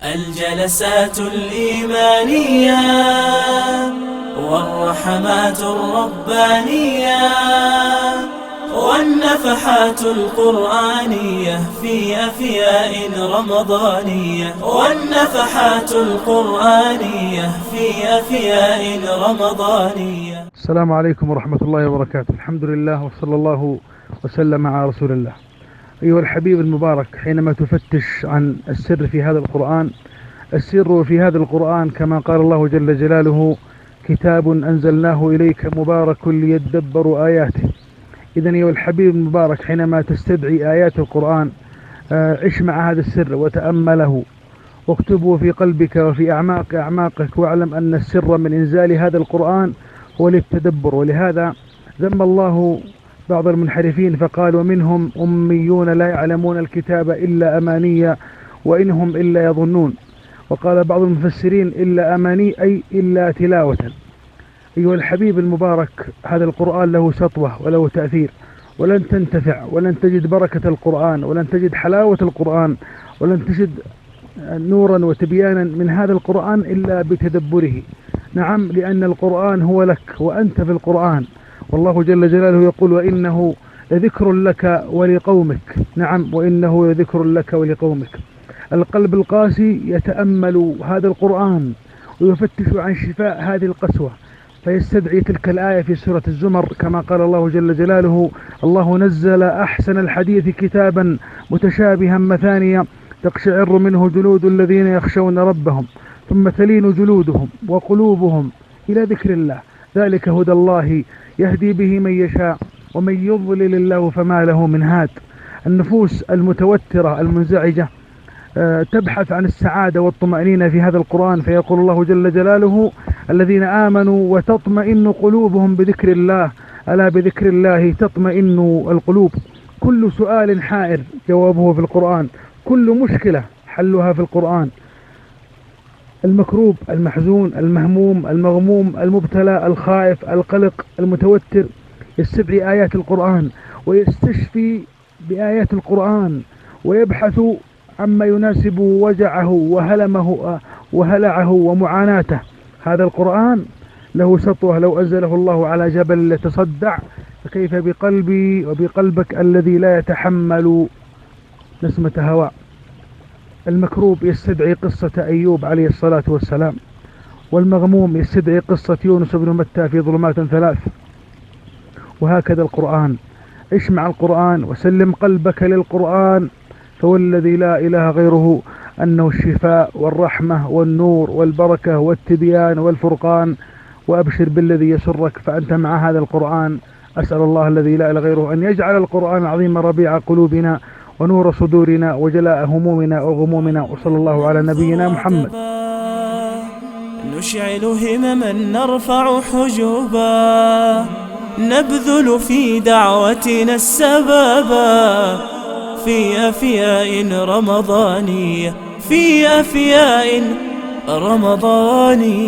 الجلسات الإيمانية والرحمات الربانية والنفحات القرآنية في أفياء رمضانية والنفحات القرآنية في أفياء رمضانية. السلام عليكم ورحمة الله وبركاته. الحمد لله وصلى الله وسلم على رسول الله. أيها الحبيب المبارك، حينما تفتش عن السر في هذا القرآن، السر في هذا القرآن كما قال الله جل جلاله: كتاب أنزلناه إليك مبارك ليدبروا آياته. إذن أيها الحبيب المبارك، حينما تستدعي آيات القرآن عش مع هذا السر وتأمله واكتبه في قلبك وفي أعماقك، واعلم أن السر من إنزال هذا القرآن هو للتدبر. ولهذا ذم الله بعض المنحرفين فقال: ومنهم أميون لا يعلمون الكتاب إلا أماني وإنهم إلا يظنون. وقال بعض المفسرين: إلا أماني أي إلا تلاوة. أيها الحبيب المبارك، هذا القرآن له سطوة وله تأثير، ولن تنتفع ولن تجد بركة القرآن ولن تجد حلاوة القرآن ولن تجد نورا وتبيانا من هذا القرآن إلا بتدبره. نعم، لأن القرآن هو لك وأنت في القرآن، والله جل جلاله يقول: وإنه لذكر لك ولقومك. نعم، وإنه لذكر لك ولقومك. القلب القاسي يتأمل هذا القرآن ويفتش عن شفاء هذه القسوة، فيستدعي تلك الآية في سورة الزمر كما قال الله جل جلاله: الله نزل أحسن الحديث كتابا متشابها مثانيا تقشعر منه جلود الذين يخشون ربهم ثم تلين جلودهم وقلوبهم إلى ذكر الله، ذلك هدى الله يهدي به من يشاء ومن يضلل الله فما له من هاد. النفوس المتوترة المنزعجة تبحث عن السعادة والطمأنينة في هذا القرآن، فيقول الله جل جلاله: الذين آمنوا وتطمئن قلوبهم بذكر الله، ألا بذكر الله تطمئن القلوب. كل سؤال حائر جوابه في القرآن، كل مشكلة حلها في القرآن. المكروب، المحزون، المهموم، المغموم، المبتلى، الخائف، القلق، المتوتر يستدعي آيات القرآن ويستشفي بآيات القرآن ويبحث عما يناسب وجعه وهلعه ومعاناته. هذا القرآن له سطوة، لو أنزله الله على جبل لتصدع، فكيف بقلبي وبقلبك الذي لا يتحمل نسمة هواء. المكروب يستدعي قصة أيوب عليه الصلاة والسلام، والمغموم يستدعي قصة يونس بن متى في ظلمات ثلاث. وهكذا القرآن، عش مع القرآن وسلم قلبك للقرآن، فوالذي لا إله غيره أنه الشفاء والرحمة والنور والبركة والتبيان والفرقان. وأبشر بالذي يسرك فأنت مع هذا القرآن. أسأل الله الذي لا إله غيره أن يجعل القرآن العظيم ربيع قلوبنا ونور صدورنا وجلاء همومنا وغمومنا. وصلى الله على نبينا محمد. نشعل همما نرفع حجوبا، نبذل في دعوتنا السبابا، في أفياء رمضانية، في أفياء رمضانية.